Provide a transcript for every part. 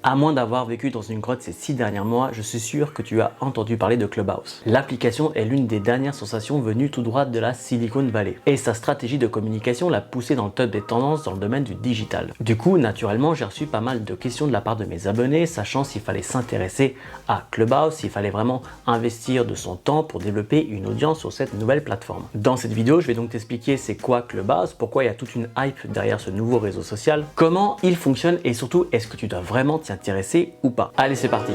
À moins d'avoir vécu dans une grotte ces 6 derniers mois, je suis sûr que tu as entendu parler de Clubhouse. L'application est l'une des dernières sensations venues tout droit de la Silicon Valley. Et sa stratégie de communication l'a poussée dans le top des tendances dans le domaine du digital. Du coup, naturellement, j'ai reçu pas mal de questions de la part de mes abonnés, sachant s'il fallait s'intéresser à Clubhouse, s'il fallait vraiment investir de son temps pour développer une audience sur cette nouvelle plateforme. Dans cette vidéo, je vais donc t'expliquer c'est quoi Clubhouse, pourquoi il y a toute une hype derrière ce nouveau réseau social, comment il fonctionne et surtout, est-ce que tu dois vraiment t'y intéresser ou pas. Allez, c'est parti.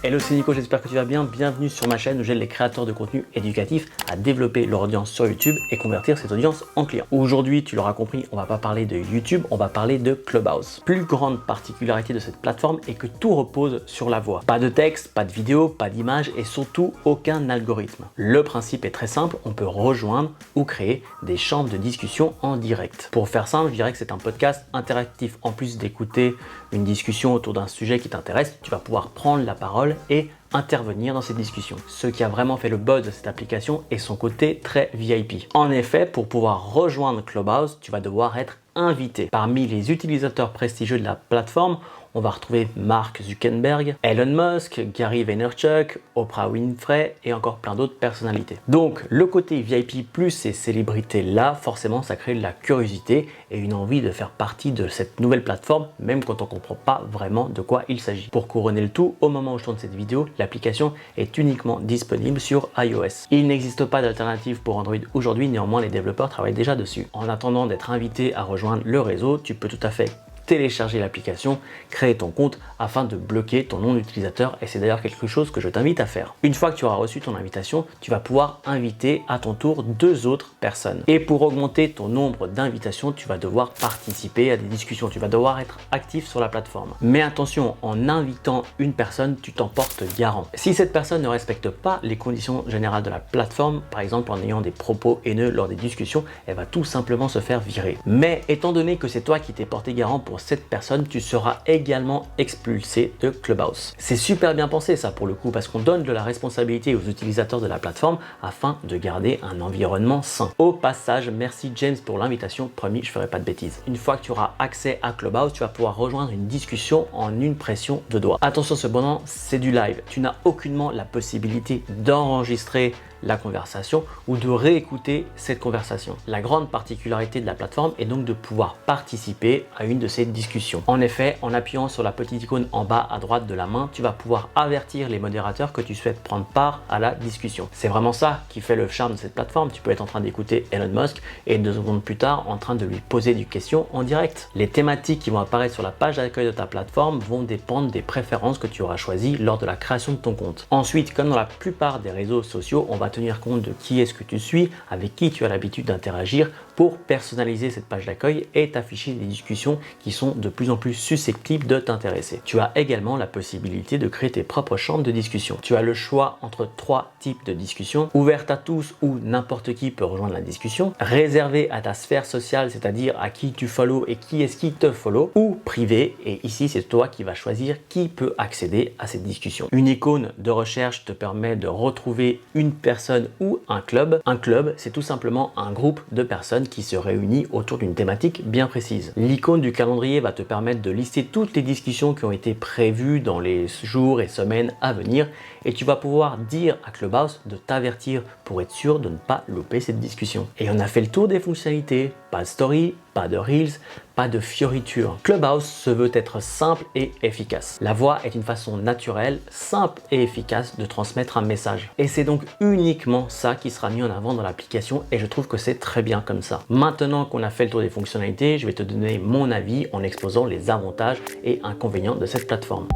Hello, c'est Nico, j'espère que tu vas bien. Bienvenue sur ma chaîne où j'aide les créateurs de contenu éducatif à développer leur audience sur YouTube et convertir cette audience en clients. Aujourd'hui, tu l'auras compris, on va pas parler de YouTube, on va parler de Clubhouse. Plus grande particularité de cette plateforme est que tout repose sur la voix. Pas de texte, pas de vidéo, pas d'image et surtout aucun algorithme. Le principe est très simple, on peut rejoindre ou créer des chambres de discussion en direct. Pour faire simple, je dirais que c'est un podcast interactif. En plus d'écouter une discussion autour d'un sujet qui t'intéresse, tu vas pouvoir prendre la parole et intervenir dans cette discussion. Ce qui a vraiment fait le buzz de cette application est son côté très VIP. En effet, pour pouvoir rejoindre Clubhouse, tu vas devoir être invité. Parmi les utilisateurs prestigieux de la plateforme, on va retrouver Mark Zuckerberg, Elon Musk, Gary Vaynerchuk, Oprah Winfrey et encore plein d'autres personnalités. Donc le côté VIP plus ces célébrités-là, forcément ça crée de la curiosité et une envie de faire partie de cette nouvelle plateforme, même quand on ne comprend pas vraiment de quoi il s'agit. Pour couronner le tout, au moment où je tourne cette vidéo, l'application est uniquement disponible sur iOS. Il n'existe pas d'alternative pour Android aujourd'hui, néanmoins les développeurs travaillent déjà dessus. En attendant d'être invité à rejoindre le réseau, tu peux tout à fait télécharger l'application, créer ton compte afin de bloquer ton nom d'utilisateur et c'est d'ailleurs quelque chose que je t'invite à faire. Une fois que tu auras reçu ton invitation, tu vas pouvoir inviter à ton tour 2 autres personnes. Et pour augmenter ton nombre d'invitations, tu vas devoir participer à des discussions, tu vas devoir être actif sur la plateforme. Mais attention, en invitant une personne, tu t'en portes garant. Si cette personne ne respecte pas les conditions générales de la plateforme, par exemple en ayant des propos haineux lors des discussions, elle va tout simplement se faire virer. Mais étant donné que c'est toi qui t'es porté garant pour cette personne, tu seras également expulsé de Clubhouse. C'est super bien pensé ça pour le coup parce qu'on donne de la responsabilité aux utilisateurs de la plateforme afin de garder un environnement sain. Au passage, merci James pour l'invitation, promis je ferai pas de bêtises. Une fois que tu auras accès à Clubhouse, tu vas pouvoir rejoindre une discussion en une pression de doigt. Attention cependant, c'est du live, tu n'as aucunement la possibilité d'enregistrer la conversation ou de réécouter cette conversation. La grande particularité de la plateforme est donc de pouvoir participer à une de ces discussions. En effet, en appuyant sur la petite icône en bas à droite de la main, tu vas pouvoir avertir les modérateurs que tu souhaites prendre part à la discussion. C'est vraiment ça qui fait le charme de cette plateforme. Tu peux être en train d'écouter Elon Musk et 2 secondes plus tard en train de lui poser des questions en direct. Les thématiques qui vont apparaître sur la page d'accueil de ta plateforme vont dépendre des préférences que tu auras choisies lors de la création de ton compte. Ensuite, comme dans la plupart des réseaux sociaux, on va tenir compte de qui est-ce que tu suis, avec qui tu as l'habitude d'interagir pour personnaliser cette page d'accueil et t'afficher des discussions qui sont de plus en plus susceptibles de t'intéresser. Tu as également la possibilité de créer tes propres chambres de discussion. Tu as le choix entre 3 types de discussions, ouvertes à tous où n'importe qui peut rejoindre la discussion, réservée à ta sphère sociale, c'est-à-dire à qui tu follow et qui est-ce qui te follow, ou privée, et ici c'est toi qui vas choisir qui peut accéder à cette discussion. Une icône de recherche te permet de retrouver une personne ou un club. Un club, c'est tout simplement un groupe de personnes qui se réunit autour d'une thématique bien précise. L'icône du calendrier va te permettre de lister toutes les discussions qui ont été prévues dans les jours et semaines à venir et tu vas pouvoir dire à Clubhouse de t'avertir pour être sûr de ne pas louper cette discussion. Et on a fait le tour des fonctionnalités. Pas de story, pas de reels, pas de fioritures. Clubhouse se veut être simple et efficace. La voix est une façon naturelle, simple et efficace de transmettre un message. Et c'est donc uniquement ça qui sera mis en avant dans l'application et je trouve que c'est très bien comme ça. Maintenant qu'on a fait le tour des fonctionnalités, je vais te donner mon avis en exposant les avantages et inconvénients de cette plateforme.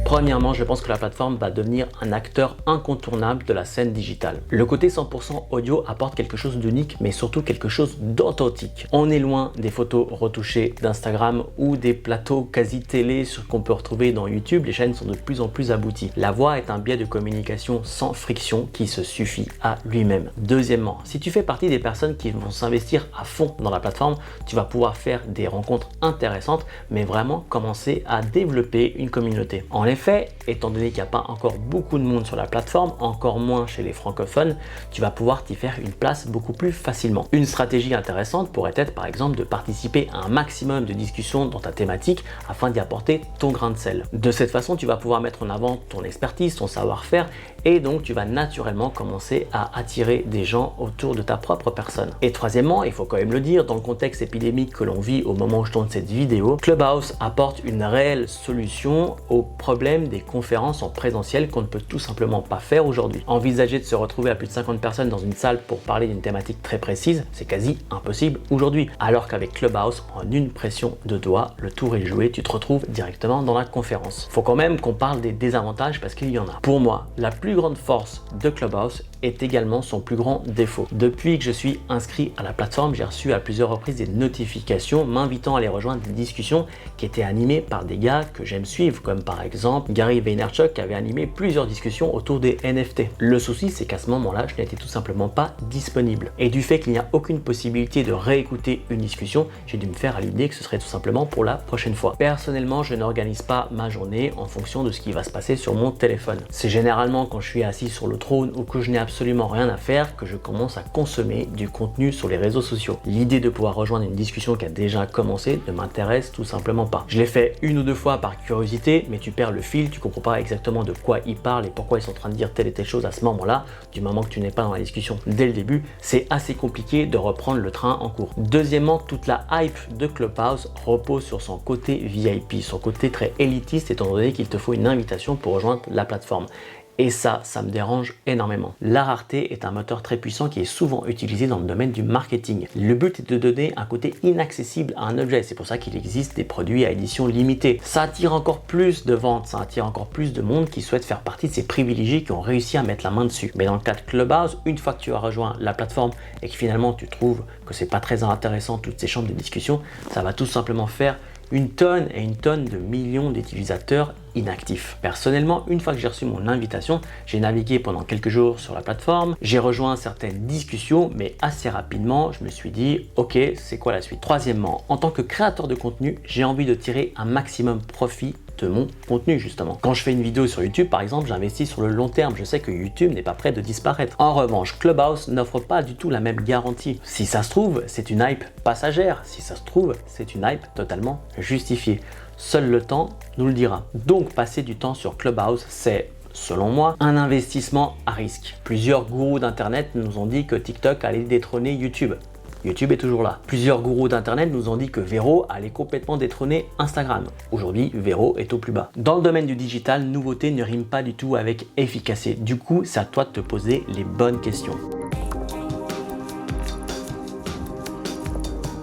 Premièrement, je pense que la plateforme va devenir un acteur incontournable de la scène digitale. Le côté 100% audio apporte quelque chose d'unique, mais surtout quelque chose d'authentique. On est loin des photos retouchées d'Instagram ou des plateaux quasi télé qu'on peut retrouver dans YouTube. Les chaînes sont de plus en plus abouties. La voix est un biais de communication sans friction qui se suffit à lui-même. Deuxièmement, si tu fais partie des personnes qui vont s'investir à fond dans la plateforme, tu vas pouvoir faire des rencontres intéressantes, mais vraiment commencer à développer une communauté. En effet, étant donné qu'il n'y a pas encore beaucoup de monde sur la plateforme, encore moins chez les francophones, tu vas pouvoir t'y faire une place beaucoup plus facilement. Une stratégie intéressante pourrait être par exemple de participer à un maximum de discussions dans ta thématique afin d'y apporter ton grain de sel. De cette façon, tu vas pouvoir mettre en avant ton expertise, ton savoir-faire et donc tu vas naturellement commencer à attirer des gens autour de ta propre personne. Et troisièmement, il faut quand même le dire, dans le contexte épidémique que l'on vit au moment où je tourne cette vidéo, Clubhouse apporte une réelle solution au problème des conférences en présentiel qu'on ne peut tout simplement pas faire aujourd'hui. Envisager de se retrouver à plus de 50 personnes dans une salle pour parler d'une thématique très précise, c'est quasi impossible aujourd'hui. Alors qu'avec Clubhouse, en une pression de doigt, le tour est joué, tu te retrouves directement dans la conférence. Faut quand même qu'on parle des désavantages parce qu'il y en a. Pour moi, la plus grande force de Clubhouse est également son plus grand défaut. Depuis que je suis inscrit à la plateforme, j'ai reçu à plusieurs reprises des notifications m'invitant à aller rejoindre des discussions qui étaient animées par des gars que j'aime suivre, comme par exemple Gary Vaynerchuk qui avait animé plusieurs discussions autour des NFT. Le souci, c'est qu'à ce moment-là, je n'étais tout simplement pas disponible. Et du fait qu'il n'y a aucune possibilité de réécouter une discussion, j'ai dû me faire à l'idée que ce serait tout simplement pour la prochaine fois. Personnellement, je n'organise pas ma journée en fonction de ce qui va se passer sur mon téléphone. C'est généralement quand je suis assis sur le trône ou que je n'ai absolument rien à faire que je commence à consommer du contenu sur les réseaux sociaux. L'idée de pouvoir rejoindre une discussion qui a déjà commencé ne m'intéresse tout simplement pas. Je l'ai fait une ou deux fois par curiosité, mais tu perds le fil, tu comprends pas exactement de quoi ils parlent et pourquoi ils sont en train de dire telle et telle chose à ce moment-là. Du moment que tu n'es pas dans la discussion dès le début, c'est assez compliqué de reprendre le train en cours. Deuxièmement, toute la hype de Clubhouse repose sur son côté VIP, son côté très élitiste étant donné qu'il te faut une invitation pour rejoindre la plateforme. Et ça me dérange énormément. La rareté est un moteur très puissant qui est souvent utilisé dans le domaine du marketing. Le but est de donner un côté inaccessible à un objet. C'est pour ça qu'il existe des produits à édition limitée. Ça attire encore plus de ventes, ça attire encore plus de monde qui souhaite faire partie de ces privilégiés qui ont réussi à mettre la main dessus. Mais dans le cas de Clubhouse, une fois que tu as rejoint la plateforme et que finalement tu trouves que c'est pas très intéressant toutes ces chambres de discussion, ça va tout simplement faire une tonne et une tonne de millions d'utilisateurs inactifs. Personnellement, une fois que j'ai reçu mon invitation, j'ai navigué pendant quelques jours sur la plateforme, j'ai rejoint certaines discussions, mais assez rapidement, je me suis dit, ok, c'est quoi la suite? Troisièmement, en tant que créateur de contenu, j'ai envie de tirer un maximum profit de mon contenu justement. Quand je fais une vidéo sur YouTube par exemple, j'investis sur le long terme, je sais que YouTube n'est pas prêt de disparaître. En revanche, Clubhouse n'offre pas du tout la même garantie. Si ça se trouve, c'est une hype passagère, si ça se trouve, c'est une hype totalement justifiée. Seul le temps nous le dira. Donc passer du temps sur Clubhouse, c'est selon moi, un investissement à risque. Plusieurs gourous d'internet nous ont dit que TikTok allait détrôner YouTube. YouTube est toujours là. Plusieurs gourous d'internet nous ont dit que Vero allait complètement détrôner Instagram. Aujourd'hui, Vero est au plus bas. Dans le domaine du digital, nouveauté ne rime pas du tout avec efficacité. Du coup, c'est à toi de te poser les bonnes questions.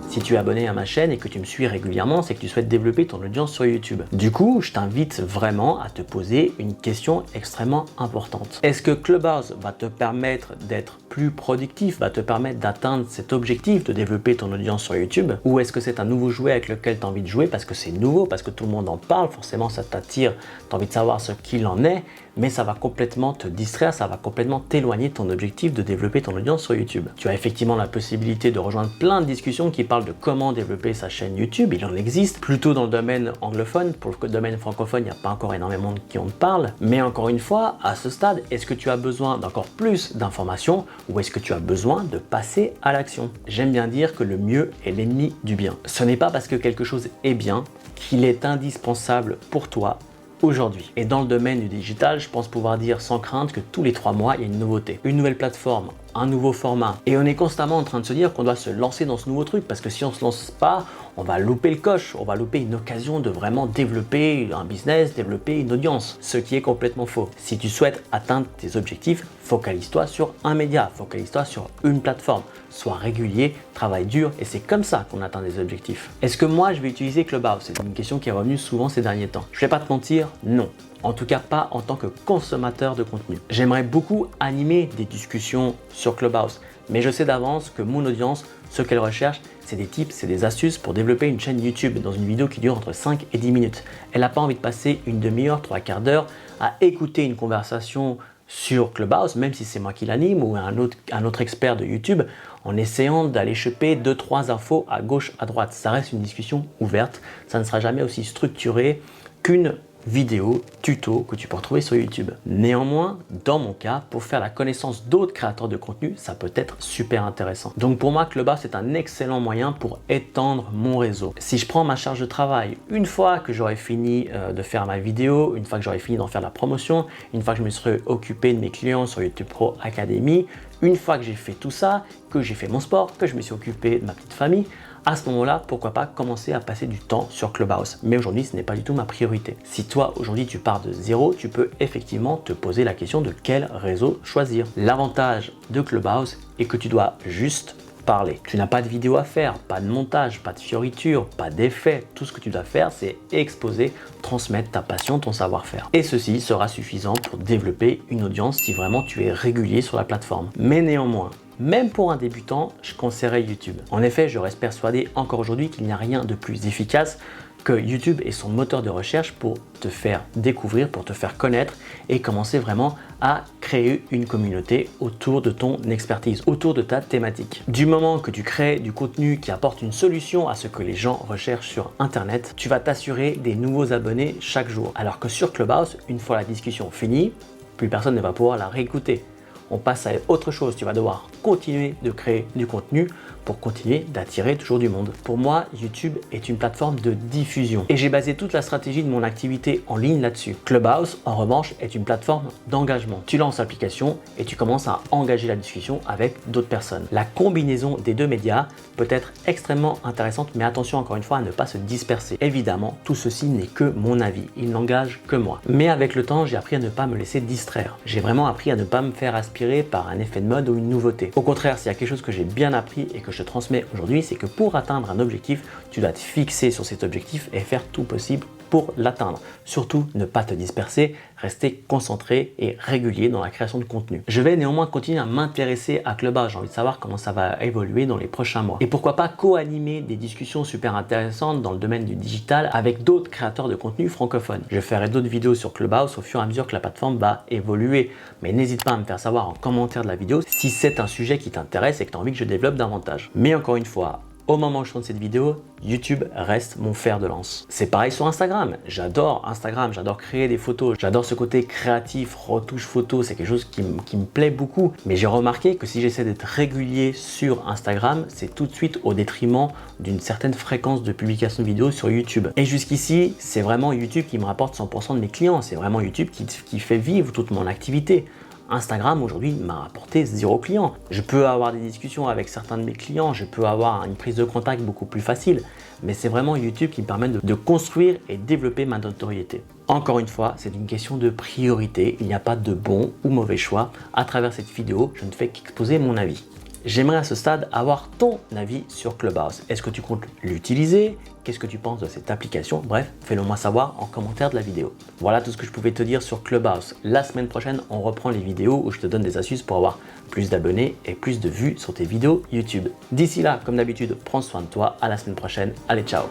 Si tu es abonné à ma chaîne et que tu me suis régulièrement, c'est que tu souhaites développer ton audience sur YouTube. Du coup, je t'invite vraiment à te poser une question extrêmement importante. Est-ce que Clubhouse va te permettre d'être plus productif, va te permettre d'atteindre cet objectif de développer ton audience sur YouTube? Ou est-ce que c'est un nouveau jouet avec lequel tu as envie de jouer parce que c'est nouveau, parce que tout le monde en parle, forcément ça t'attire, tu as envie de savoir ce qu'il en est, mais ça va complètement te distraire, ça va complètement t'éloigner de ton objectif de développer ton audience sur YouTube. Tu as effectivement la possibilité de rejoindre plein de discussions qui parlent de comment développer sa chaîne YouTube, il en existe, plutôt dans le domaine anglophone, pour le domaine francophone, il n'y a pas encore énormément de qui en parle, mais encore une fois, à ce stade, est-ce que tu as besoin d'encore plus d'informations ou est-ce que tu as besoin de passer à l'action? J'aime bien dire que le mieux est l'ennemi du bien. Ce n'est pas parce que quelque chose est bien qu'il est indispensable pour toi aujourd'hui. Et dans le domaine du digital, je pense pouvoir dire sans crainte que tous les 3 mois, il y a une nouveauté, une nouvelle plateforme, un nouveau format. Et on est constamment en train de se dire qu'on doit se lancer dans ce nouveau truc parce que si on se lance pas, on va louper le coche, on va louper une occasion de vraiment développer un business, développer une audience, ce qui est complètement faux. Si tu souhaites atteindre tes objectifs, focalise-toi sur un média, focalise-toi sur une plateforme, sois régulier, travaille dur et c'est comme ça qu'on atteint des objectifs. Est-ce que moi je vais utiliser Clubhouse? C'est une question qui est revenue souvent ces derniers temps. Je vais pas te mentir, non. En tout cas pas en tant que consommateur de contenu. J'aimerais beaucoup animer des discussions sur Clubhouse, mais je sais d'avance que mon audience, ce qu'elle recherche, c'est des tips, c'est des astuces pour développer une chaîne YouTube dans une vidéo qui dure entre 5 et 10 minutes. Elle n'a pas envie de passer une demi-heure, 3/4 d'heure à écouter une conversation sur Clubhouse, même si c'est moi qui l'anime ou un autre expert de YouTube, en essayant d'aller choper 2-3 infos à gauche, à droite. Ça reste une discussion ouverte, ça ne sera jamais aussi structuré qu'une vidéos, tutos que tu peux retrouver sur YouTube. Néanmoins, dans mon cas, pour faire la connaissance d'autres créateurs de contenu, ça peut être super intéressant. Donc pour moi, Clubhouse c'est un excellent moyen pour étendre mon réseau. Si je prends ma charge de travail, une fois que j'aurai fini de faire ma vidéo, une fois que j'aurai fini d'en faire la promotion, une fois que je me serai occupé de mes clients sur YouTube Pro Academy, une fois que j'ai fait tout ça, que j'ai fait mon sport, que je me suis occupé de ma petite famille, à ce moment-là, pourquoi pas commencer à passer du temps sur Clubhouse. Mais aujourd'hui, ce n'est pas du tout ma priorité. Si toi, aujourd'hui, tu pars de zéro, tu peux effectivement te poser la question de quel réseau choisir. L'avantage de Clubhouse est que tu dois juste parler. Tu n'as pas de vidéo à faire, pas de montage, pas de fioriture, pas d'effet. Tout ce que tu dois faire, c'est exposer, transmettre ta passion, ton savoir-faire. Et ceci sera suffisant pour développer une audience si vraiment tu es régulier sur la plateforme. Mais néanmoins, même pour un débutant, je conseillerais YouTube. En effet, je reste persuadé encore aujourd'hui qu'il n'y a rien de plus efficace que YouTube et son moteur de recherche pour te faire découvrir, pour te faire connaître et commencer vraiment à créer une communauté autour de ton expertise, autour de ta thématique. Du moment que tu crées du contenu qui apporte une solution à ce que les gens recherchent sur Internet, tu vas t'assurer des nouveaux abonnés chaque jour. Alors que sur Clubhouse, une fois la discussion finie, plus personne ne va pouvoir la réécouter. On passe à autre chose, tu vas devoir continuer de créer du contenu pour continuer d'attirer toujours du monde. Pour moi, YouTube est une plateforme de diffusion et j'ai basé toute la stratégie de mon activité en ligne là-dessus. Clubhouse, en revanche, est une plateforme d'engagement. Tu lances l'application et tu commences à engager la discussion avec d'autres personnes. La combinaison des deux médias peut être extrêmement intéressante, mais attention encore une fois à ne pas se disperser. Évidemment, tout ceci n'est que mon avis, il n'engage que moi. Mais avec le temps, j'ai appris à ne pas me laisser distraire. J'ai vraiment appris à ne pas me faire aspirer par un effet de mode ou une nouveauté. Au contraire, s'il y a quelque chose que j'ai bien appris et que je transmets aujourd'hui, c'est que pour atteindre un objectif, tu dois te fixer sur cet objectif et faire tout possible pour l'atteindre. Surtout, ne pas te disperser, rester concentré et régulier dans la création de contenu. Je vais néanmoins continuer à m'intéresser à Clubhouse. J'ai envie de savoir comment ça va évoluer dans les prochains mois. Et pourquoi pas co-animer des discussions super intéressantes dans le domaine du digital avec d'autres créateurs de contenu francophones. Je ferai d'autres vidéos sur Clubhouse au fur et à mesure que la plateforme va évoluer. Mais n'hésite pas à me faire savoir en commentaire de la vidéo si c'est un sujet qui t'intéresse et que tu as envie que je développe davantage. Mais encore une fois, au moment où je tourne cette vidéo, YouTube reste mon fer de lance. C'est pareil sur Instagram. J'adore Instagram, j'adore créer des photos, j'adore ce côté créatif, retouche photo, c'est quelque chose qui me plaît beaucoup. Mais j'ai remarqué que si j'essaie d'être régulier sur Instagram, c'est tout de suite au détriment d'une certaine fréquence de publication de vidéos sur YouTube. Et jusqu'ici, c'est vraiment YouTube qui me rapporte 100% de mes clients. C'est vraiment YouTube qui fait vivre toute mon activité. Instagram aujourd'hui m'a rapporté 0 client. Je peux avoir des discussions avec certains de mes clients, je peux avoir une prise de contact beaucoup plus facile, mais c'est vraiment YouTube qui me permet de construire et développer ma notoriété. Encore une fois, c'est une question de priorité, il n'y a pas de bon ou mauvais choix. À travers cette vidéo, je ne fais qu'exposer mon avis. J'aimerais à ce stade avoir ton avis sur Clubhouse. Est-ce que tu comptes l'utiliser? Qu'est-ce que tu penses de cette application? Bref, fais-le moi savoir en commentaire de la vidéo. Voilà tout ce que je pouvais te dire sur Clubhouse. La semaine prochaine, on reprend les vidéos où je te donne des astuces pour avoir plus d'abonnés et plus de vues sur tes vidéos YouTube. D'ici là, comme d'habitude, prends soin de toi. À la semaine prochaine. Allez, ciao!